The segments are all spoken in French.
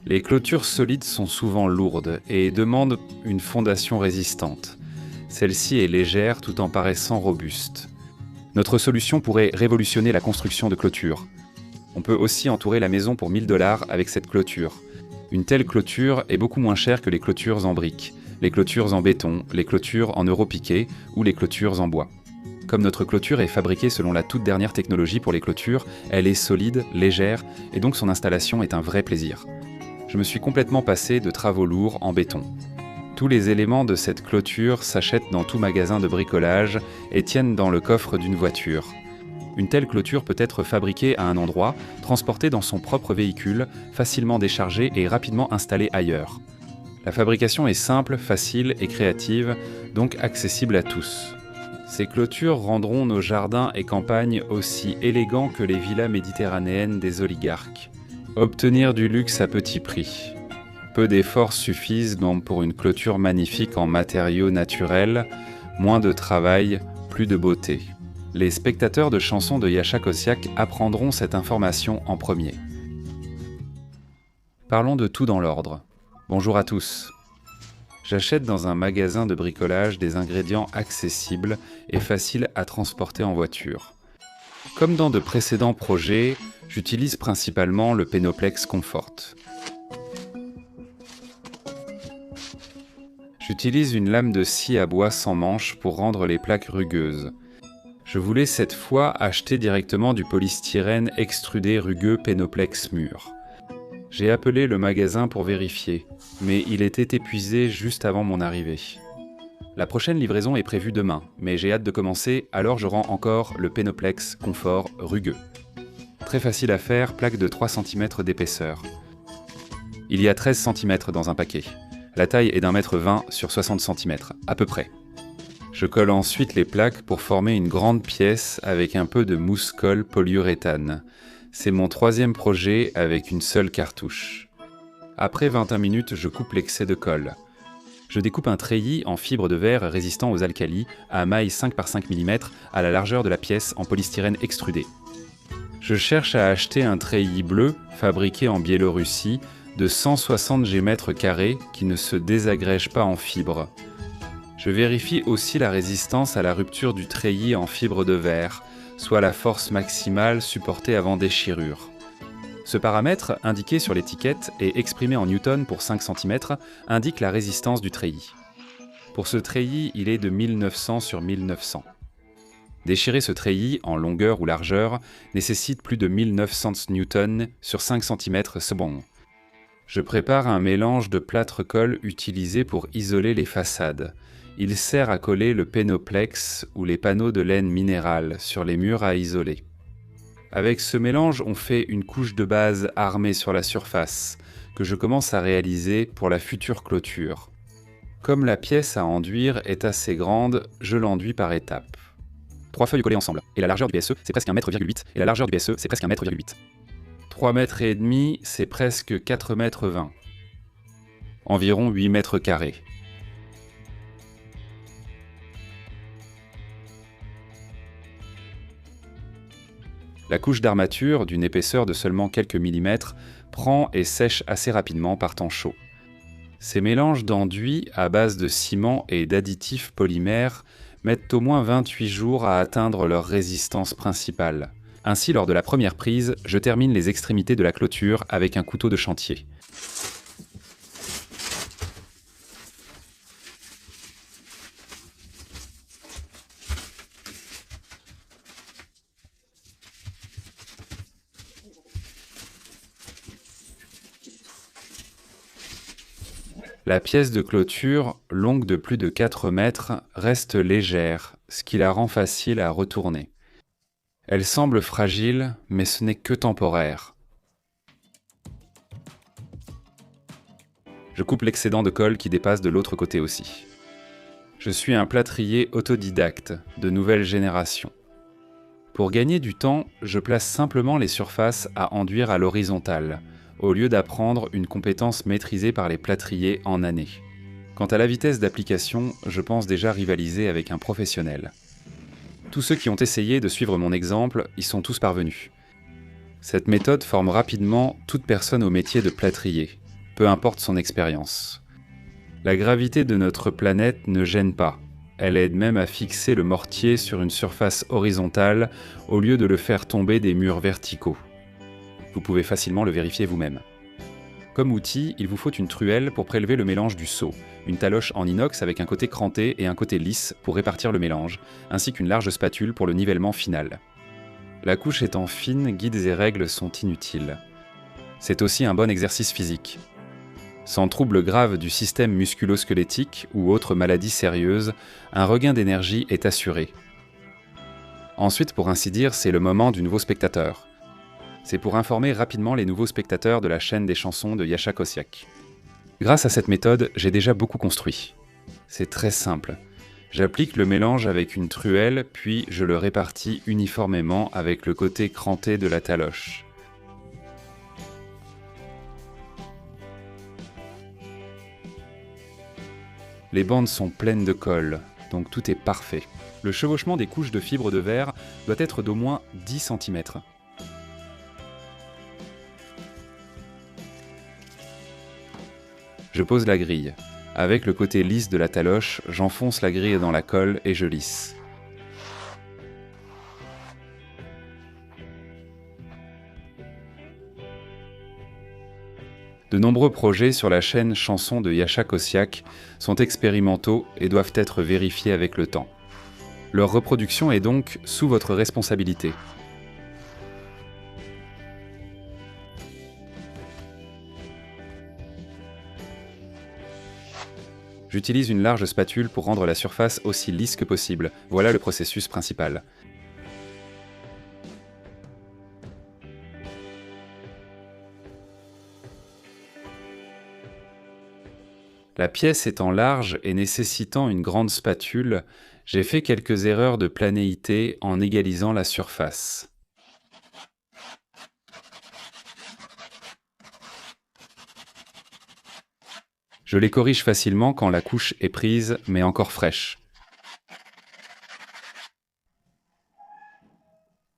Les clôtures solides sont souvent lourdes et demandent une fondation résistante. Celle-ci est légère tout en paraissant robuste. Notre solution pourrait révolutionner la construction de clôtures. On peut aussi entourer la maison pour 1 000 $ avec cette clôture. Une telle clôture est beaucoup moins chère que les clôtures en briques, les clôtures en béton, les clôtures en europiqué ou les clôtures en bois. Comme notre clôture est fabriquée selon la toute dernière technologie pour les clôtures, elle est solide, légère et donc son installation est un vrai plaisir. Je me suis complètement passé de travaux lourds en béton. Tous les éléments de cette clôture s'achètent dans tout magasin de bricolage et tiennent dans le coffre d'une voiture. Une telle clôture peut être fabriquée à un endroit, transportée dans son propre véhicule, facilement déchargée et rapidement installée ailleurs. La fabrication est simple, facile et créative, donc accessible à tous. Ces clôtures rendront nos jardins et campagnes aussi élégants que les villas méditerranéennes des oligarques. Obtenir du luxe à petit prix. Peu d'efforts suffisent donc pour une clôture magnifique en matériaux naturels, moins de travail, plus de beauté. Les spectateurs de chansons de Yacha Kossiak apprendront cette information en premier. Parlons de tout dans l'ordre. Bonjour à tous. J'achète dans un magasin de bricolage des ingrédients accessibles et faciles à transporter en voiture. Comme dans de précédents projets, j'utilise principalement le Penoplex Comfort. J'utilise une lame de scie à bois sans manche pour rendre les plaques rugueuses. Je voulais cette fois acheter directement du polystyrène extrudé rugueux Penoplex Mur. J'ai appelé le magasin pour vérifier, mais il était épuisé juste avant mon arrivée. La prochaine livraison est prévue demain, mais j'ai hâte de commencer, alors je rends encore le Penoplex Comfort rugueux. Très facile à faire, plaque de 3 cm d'épaisseur. Il y a 13 cm dans un paquet. La taille est d'1,20 m sur 60 cm, à peu près. Je colle ensuite les plaques pour former une grande pièce avec un peu de mousse-colle polyuréthane. C'est mon 3e projet avec une seule cartouche. Après 21 minutes, je coupe l'excès de colle. Je découpe un treillis en fibre de verre résistant aux alcalis à maille 5 par 5 mm à la largeur de la pièce en polystyrène extrudé. Je cherche à acheter un treillis bleu fabriqué en Biélorussie de 160 G/m² qui ne se désagrège pas en fibre. Je vérifie aussi la résistance à la rupture du treillis en fibre de verre, soit la force maximale supportée avant déchirure. Ce paramètre, indiqué sur l'étiquette et exprimé en newtons pour 5 cm, indique la résistance du treillis. Pour ce treillis, il est de 1900 sur 1900. Déchirer ce treillis, en longueur ou largeur, nécessite plus de 1900 newtons sur 5 cm secondes. Je prépare un mélange de plâtre-colle utilisé pour isoler les façades. Il sert à coller le Penoplex ou les panneaux de laine minérale sur les murs à isoler. Avec ce mélange, on fait une couche de base armée sur la surface, que je commence à réaliser pour la future clôture. Comme la pièce à enduire est assez grande, je l'enduis par étapes. 3 feuilles collées ensemble, et la largeur du PSE, c'est presque 1,8 m, et la largeur du PSE, c'est presque 1,8 m. 3,5 m, c'est presque 4,20 m. Environ 8 m². La couche d'armature, d'une épaisseur de seulement quelques millimètres, prend et sèche assez rapidement par temps chaud. Ces mélanges d'enduit à base de ciment et d'additifs polymères mettent au moins 28 jours à atteindre leur résistance principale. Ainsi, lors de la première prise, je termine les extrémités de la clôture avec un couteau de chantier. La pièce de clôture, longue de plus de 4 mètres, reste légère, ce qui la rend facile à retourner. Elle semble fragile, mais ce n'est que temporaire. Je coupe l'excédent de colle qui dépasse de l'autre côté aussi. Je suis un plâtrier autodidacte, de nouvelle génération. Pour gagner du temps, je place simplement les surfaces à enduire à l'horizontale, au lieu d'apprendre une compétence maîtrisée par les plâtriers en années. Quant à la vitesse d'application, je pense déjà rivaliser avec un professionnel. Tous ceux qui ont essayé de suivre mon exemple y sont tous parvenus. Cette méthode forme rapidement toute personne au métier de plâtrier. peu importe son expérience. La gravité de notre planète ne gêne pas. Elle aide même à fixer le mortier sur une surface horizontale au lieu de le faire tomber des murs verticaux. Vous pouvez facilement le vérifier vous-même. Comme outil, il vous faut une truelle pour prélever le mélange du seau, une taloche en inox avec un côté cranté et un côté lisse pour répartir le mélange, ainsi qu'une large spatule pour le nivellement final. La couche étant fine, guides et règles sont inutiles. C'est aussi un bon exercice physique. Sans trouble grave du système musculo-squelettique ou autre maladie sérieuse, un regain d'énergie est assuré. Ensuite, pour ainsi dire, c'est le moment du nouveau spectateur. C'est pour informer rapidement les nouveaux spectateurs de la chaîne des chansons de Jascha Kossiak. Grâce à cette méthode, j'ai déjà beaucoup construit. C'est très simple. J'applique le mélange avec une truelle, puis je le répartis uniformément avec le côté cranté de la taloche. Les bandes sont pleines de colle, donc tout est parfait. Le chevauchement des couches de fibres de verre doit être d'au moins 10 cm. Je pose la grille. Avec le côté lisse de la taloche, j'enfonce la grille dans la colle et je lisse. De nombreux projets sur la chaîne Chansons de Jascha Kossiak sont expérimentaux et doivent être vérifiés avec le temps. Leur reproduction est donc sous votre responsabilité. J'utilise une large spatule pour rendre la surface aussi lisse que possible. Voilà le processus principal. La pièce étant large et nécessitant une grande spatule, j'ai fait quelques erreurs de planéité en égalisant la surface. Je les corrige facilement quand la couche est prise mais encore fraîche.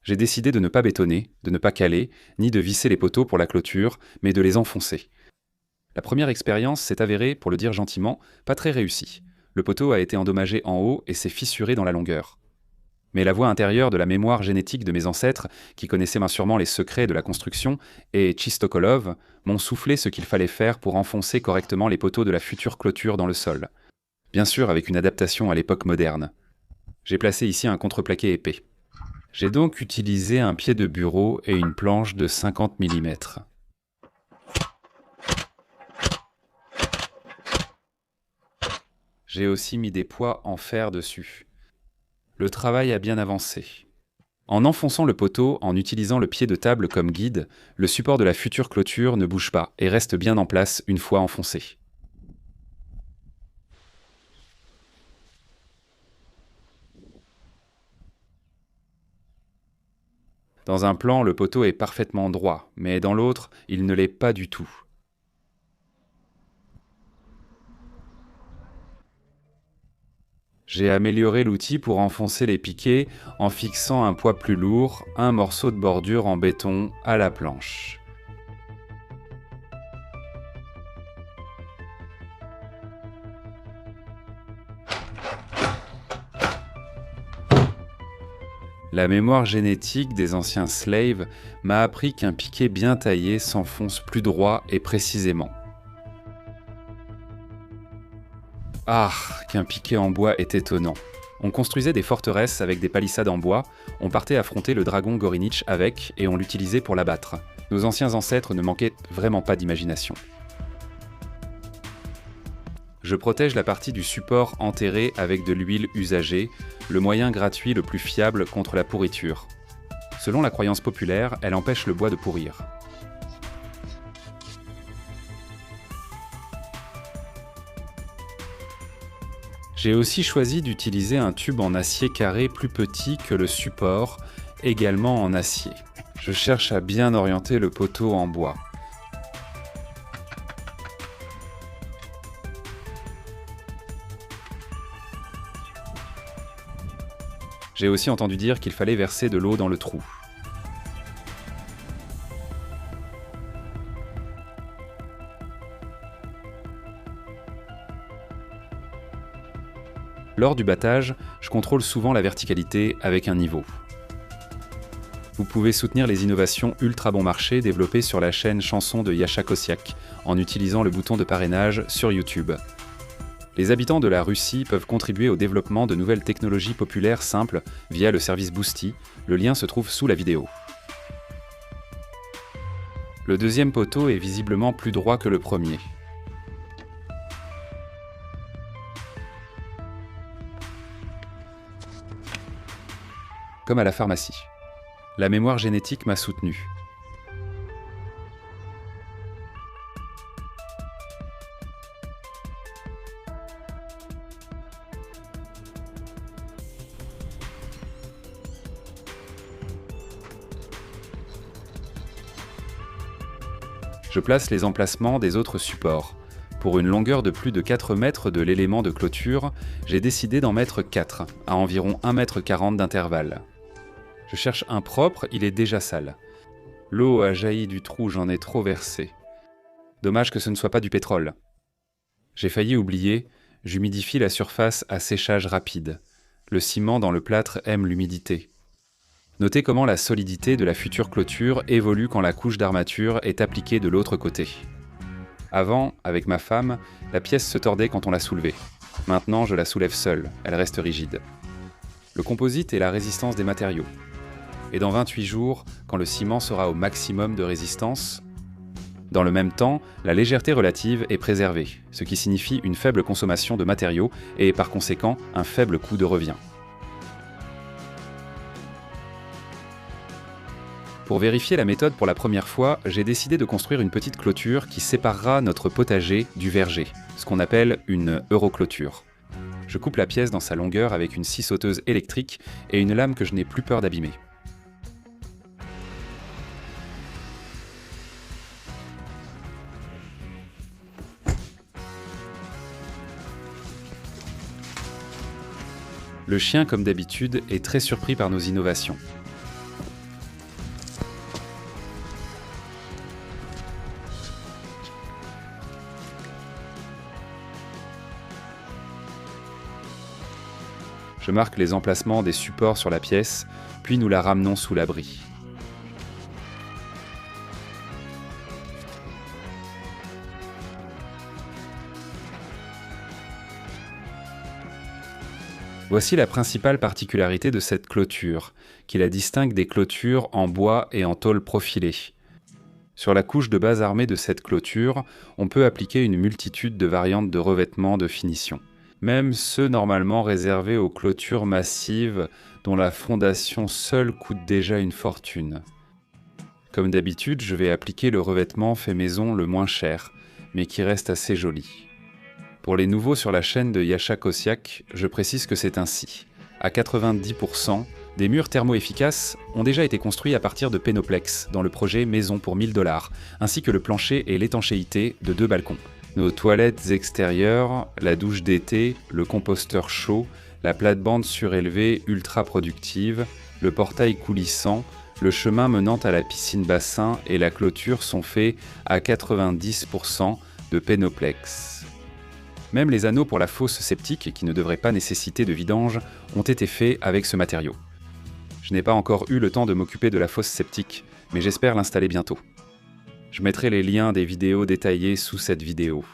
J'ai décidé de ne pas bétonner, de ne pas caler, ni de visser les poteaux pour la clôture, mais de les enfoncer. La première expérience s'est avérée, pour le dire gentiment, pas très réussie. Le poteau a été endommagé en haut et s'est fissuré dans la longueur. Mais la voix intérieure de la mémoire génétique de mes ancêtres, qui connaissaient sûrement les secrets de la construction, et Chistokolov, m'ont soufflé ce qu'il fallait faire pour enfoncer correctement les poteaux de la future clôture dans le sol. Bien sûr avec une adaptation à l'époque moderne. J'ai placé ici un contreplaqué épais. J'ai donc utilisé un pied de bureau et une planche de 50 mm. J'ai aussi mis des poids en fer dessus. Le travail a bien avancé. En enfonçant le poteau, en utilisant le pied de table comme guide, le support de la future clôture ne bouge pas et reste bien en place une fois enfoncé. Dans un plan, le poteau est parfaitement droit, mais dans l'autre, il ne l'est pas du tout. J'ai amélioré l'outil pour enfoncer les piquets en fixant un poids plus lourd, un morceau de bordure en béton à la planche. La mémoire génétique des anciens slaves m'a appris qu'un piquet bien taillé s'enfonce plus droit et précisément. Ah, qu'un piquet en bois est étonnant. On construisait des forteresses avec des palissades en bois, on partait affronter le dragon Gorinich avec et on l'utilisait pour l'abattre. Nos anciens ancêtres ne manquaient vraiment pas d'imagination. Je protège la partie du support enterrée avec de l'huile usagée, le moyen gratuit le plus fiable contre la pourriture. Selon la croyance populaire, elle empêche le bois de pourrir. J'ai aussi choisi d'utiliser un tube en acier carré plus petit que le support, également en acier. Je cherche à bien orienter le poteau en bois. J'ai aussi entendu dire qu'il fallait verser de l'eau dans le trou. Lors du battage, je contrôle souvent la verticalité avec un niveau. Vous pouvez soutenir les innovations ultra bon marché développées sur la chaîne Chansons de Yasha Kossiak en utilisant le bouton de parrainage sur YouTube. Les habitants de la Russie peuvent contribuer au développement de nouvelles technologies populaires simples via le service Boosty. Le lien se trouve sous la vidéo. Le deuxième poteau est visiblement plus droit que le premier. Comme à la pharmacie. La mémoire génétique m'a soutenu. Je place les emplacements des autres supports. Pour une longueur de plus de 4 mètres de l'élément de clôture, j'ai décidé d'en mettre 4, à environ 1,40 m d'intervalle. Je cherche un propre, il est déjà sale. L'eau a jailli du trou, j'en ai trop versé. Dommage que ce ne soit pas du pétrole. J'ai failli oublier, j'humidifie la surface à séchage rapide. Le ciment dans le plâtre aime l'humidité. Notez comment la solidité de la future clôture évolue quand la couche d'armature est appliquée de l'autre côté. Avant, avec ma femme, la pièce se tordait quand on la soulevait. Maintenant, je la soulève seule, elle reste rigide. Le composite est la résistance des matériaux. Et dans 28 jours, quand le ciment sera au maximum de résistance, dans le même temps, la légèreté relative est préservée, ce qui signifie une faible consommation de matériaux et par conséquent un faible coût de revient. Pour vérifier la méthode pour la première fois, j'ai décidé de construire une petite clôture qui séparera notre potager du verger, ce qu'on appelle une euroclôture. Je coupe la pièce dans sa longueur avec une scie sauteuse électrique et une lame que je n'ai plus peur d'abîmer. Le chien, comme d'habitude, est très surpris par nos innovations. Je marque les emplacements des supports sur la pièce, puis nous la ramenons sous l'abri. Voici la principale particularité de cette clôture, qui la distingue des clôtures en bois et en tôle profilée. Sur la couche de base armée de cette clôture, on peut appliquer une multitude de variantes de revêtement de finition. Même ceux normalement réservés aux clôtures massives dont la fondation seule coûte déjà une fortune. Comme d'habitude, je vais appliquer le revêtement fait maison le moins cher, mais qui reste assez joli. Pour les nouveaux sur la chaîne de Yasha Kossiak, je précise que c'est ainsi. À 90%, des murs thermo-efficaces ont déjà été construits à partir de Penoplex dans le projet Maison pour 1000 $, ainsi que le plancher et l'étanchéité de 2 balcons. Nos toilettes extérieures, la douche d'été, le composteur chaud, la plate-bande surélevée ultra productive, le portail coulissant, le chemin menant à la piscine-bassin et la clôture sont faits à 90% de Penoplex. Même les anneaux pour la fosse septique, qui ne devraient pas nécessiter de vidange, ont été faits avec ce matériau. Je n'ai pas encore eu le temps de m'occuper de la fosse septique, mais j'espère l'installer bientôt. Je mettrai les liens des vidéos détaillées sous cette vidéo.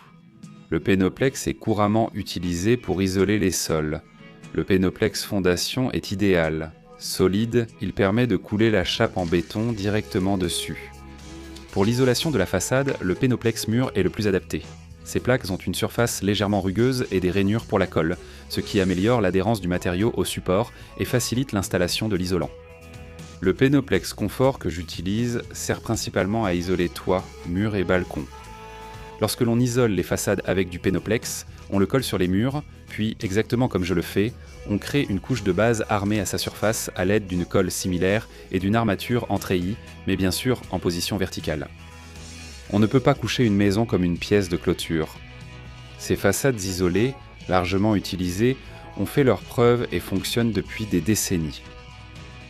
Le Penoplex est couramment utilisé pour isoler les sols. Le Penoplex Fondation est idéal. Solide, il permet de couler la chape en béton directement dessus. Pour l'isolation de la façade, le Penoplex Mur est le plus adapté. Ces plaques ont une surface légèrement rugueuse et des rainures pour la colle, ce qui améliore l'adhérence du matériau au support et facilite l'installation de l'isolant. Le Penoplex Confort que j'utilise sert principalement à isoler toits, murs et balcons. Lorsque l'on isole les façades avec du Penoplex, on le colle sur les murs, puis, exactement comme je le fais, on crée une couche de base armée à sa surface à l'aide d'une colle similaire et d'une armature en treillis, mais bien sûr en position verticale. On ne peut pas coucher une maison comme une pièce de clôture. Ces façades isolées, largement utilisées, ont fait leurs preuves et fonctionnent depuis des décennies.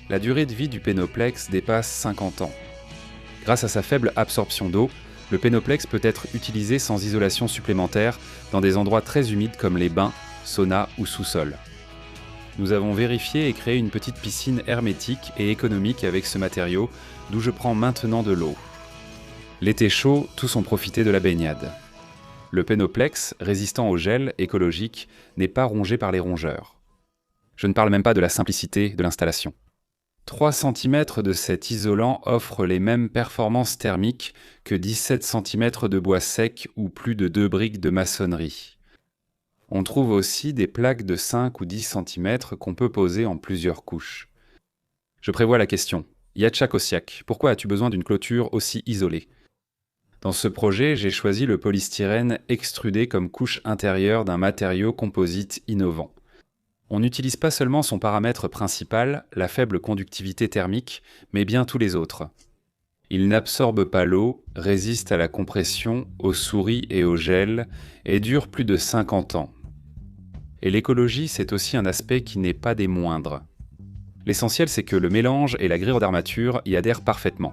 La durée de vie du Penoplex dépasse 50 ans. Grâce à sa faible absorption d'eau, le Penoplex peut être utilisé sans isolation supplémentaire dans des endroits très humides comme les bains, sauna ou sous-sol. Nous avons vérifié et créé une petite piscine hermétique et économique avec ce matériau, d'où je prends maintenant de l'eau. L'été chaud, tous ont profité de la baignade. Le Penoplex, résistant au gel, écologique, n'est pas rongé par les rongeurs. Je ne parle même pas de la simplicité de l'installation. 3 cm de cet isolant offrent les mêmes performances thermiques que 17 cm de bois sec ou plus de 2 briques de maçonnerie. On trouve aussi des plaques de 5 ou 10 cm qu'on peut poser en plusieurs couches. Je prévois la question. Yatcha Kosiak, pourquoi as-tu besoin d'une clôture aussi isolée ? Dans ce projet, j'ai choisi le polystyrène extrudé comme couche intérieure d'un matériau composite innovant. On n'utilise pas seulement son paramètre principal, la faible conductivité thermique, mais bien tous les autres. Il n'absorbe pas l'eau, résiste à la compression, aux souris et au gel, et dure plus de 50 ans. Et l'écologie, c'est aussi un aspect qui n'est pas des moindres. L'essentiel, c'est que le mélange et la grille d'armature y adhèrent parfaitement.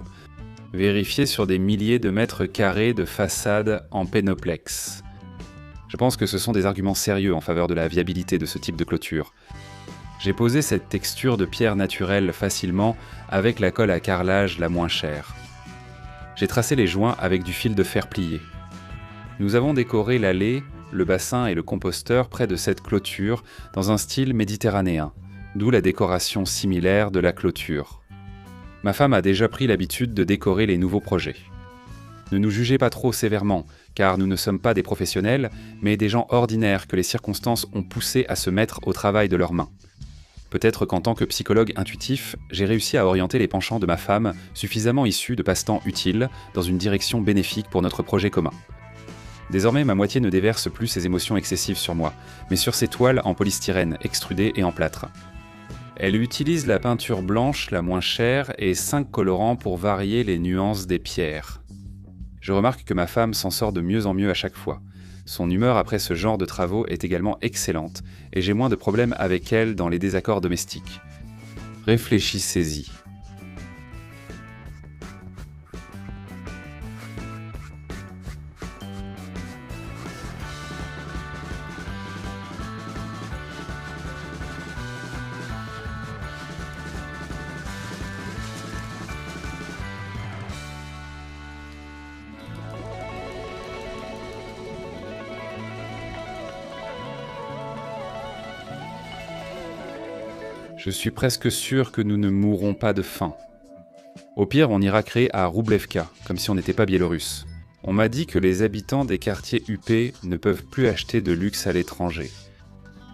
Vérifiez sur des milliers de mètres carrés de façade en Penoplex. Je pense que ce sont des arguments sérieux en faveur de la viabilité de ce type de clôture. J'ai posé cette texture de pierre naturelle facilement avec la colle à carrelage la moins chère. J'ai tracé les joints avec du fil de fer plié. Nous avons décoré l'allée, le bassin et le composteur près de cette clôture dans un style méditerranéen, d'où la décoration similaire de la clôture. Ma femme a déjà pris l'habitude de décorer les nouveaux projets. Ne nous jugez pas trop sévèrement, car nous ne sommes pas des professionnels, mais des gens ordinaires que les circonstances ont poussés à se mettre au travail de leurs mains. Peut-être qu'en tant que psychologue intuitif, j'ai réussi à orienter les penchants de ma femme, suffisamment issus de passe-temps utiles, dans une direction bénéfique pour notre projet commun. Désormais, ma moitié ne déverse plus ses émotions excessives sur moi, mais sur ses toiles en polystyrène, extrudées et en plâtre. Elle utilise la peinture blanche la moins chère et 5 colorants pour varier les nuances des pierres. Je remarque que ma femme s'en sort de mieux en mieux à chaque fois. Son humeur après ce genre de travaux est également excellente, et j'ai moins de problèmes avec elle dans les désaccords domestiques. Réfléchissez-y. Je suis presque sûr que nous ne mourrons pas de faim. Au pire, on ira créer à Wróblewka, comme si on n'était pas biélorusse. On m'a dit que les habitants des quartiers huppés ne peuvent plus acheter de luxe à l'étranger.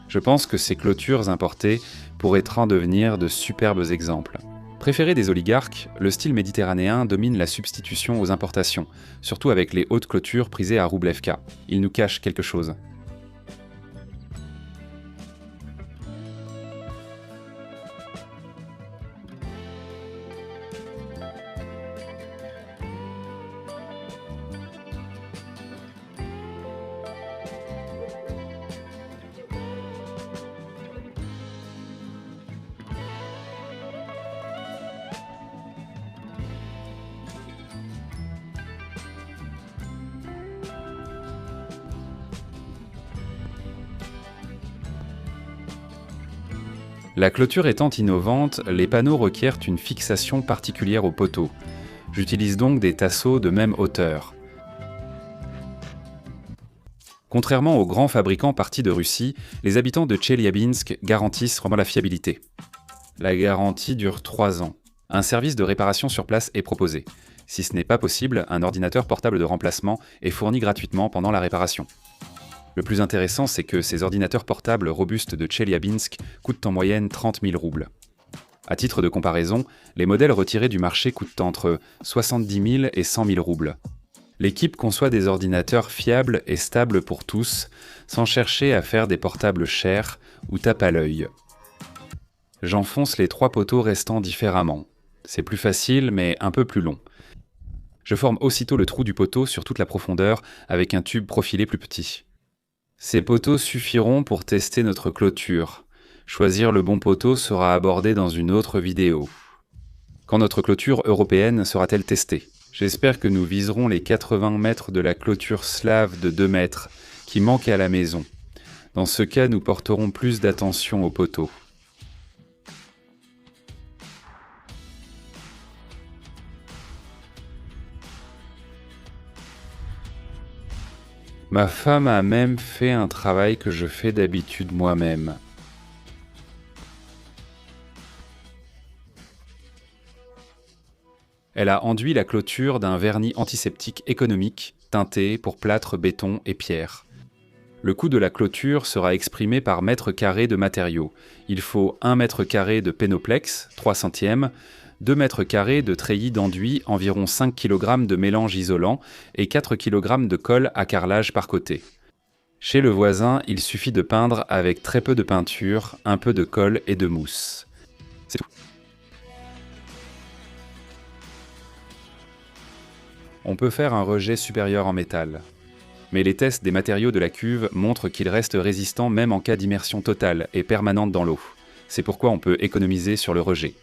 Je pense que ces clôtures importées pourraient en devenir de superbes exemples. Préféré des oligarques, le style méditerranéen domine la substitution aux importations, surtout avec les hautes clôtures prisées à Wróblewka. Il nous cache quelque chose. La clôture étant innovante, les panneaux requièrent une fixation particulière aux poteaux. J'utilise donc des tasseaux de même hauteur. Contrairement aux grands fabricants partis de Russie, les habitants de Tcheliabinsk garantissent vraiment la fiabilité. La garantie dure 3 ans. Un service de réparation sur place est proposé. Si ce n'est pas possible, un ordinateur portable de remplacement est fourni gratuitement pendant la réparation. Le plus intéressant, c'est que ces ordinateurs portables robustes de Tcheliabinsk coûtent en moyenne 30 000 roubles. À titre de comparaison, les modèles retirés du marché coûtent entre 70 000 et 100 000 roubles. L'équipe conçoit des ordinateurs fiables et stables pour tous, sans chercher à faire des portables chers ou tape à l'œil. J'enfonce les 3 poteaux restants différemment. C'est plus facile, mais un peu plus long. Je forme aussitôt le trou du poteau sur toute la profondeur avec un tube profilé plus petit. Ces poteaux suffiront pour tester notre clôture. Choisir le bon poteau sera abordé dans une autre vidéo. Quand notre clôture européenne sera-t-elle testée ? J'espère que nous viserons les 80 mètres de la clôture slave de 2 mètres qui manquait à la maison. Dans ce cas, nous porterons plus d'attention aux poteaux. Ma femme a même fait un travail que je fais d'habitude moi-même. Elle a enduit la clôture d'un vernis antiseptique économique, teinté pour plâtre, béton et pierre. Le coût de la clôture sera exprimé par mètre carré de matériaux. Il faut 1 mètre carré de pénoplex, 3 centièmes, 2 mètres carrés de treillis d'enduit, environ 5 kg de mélange isolant et 4 kg de colle à carrelage par côté. Chez le voisin, il suffit de peindre avec très peu de peinture, un peu de colle et de mousse. C'est tout. On peut faire un rejet supérieur en métal. Mais les tests des matériaux de la cuve montrent qu'ils restent résistants même en cas d'immersion totale et permanente dans l'eau. C'est pourquoi on peut économiser sur le rejet.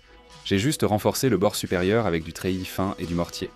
J'ai juste renforcé le bord supérieur avec du treillis fin et du mortier.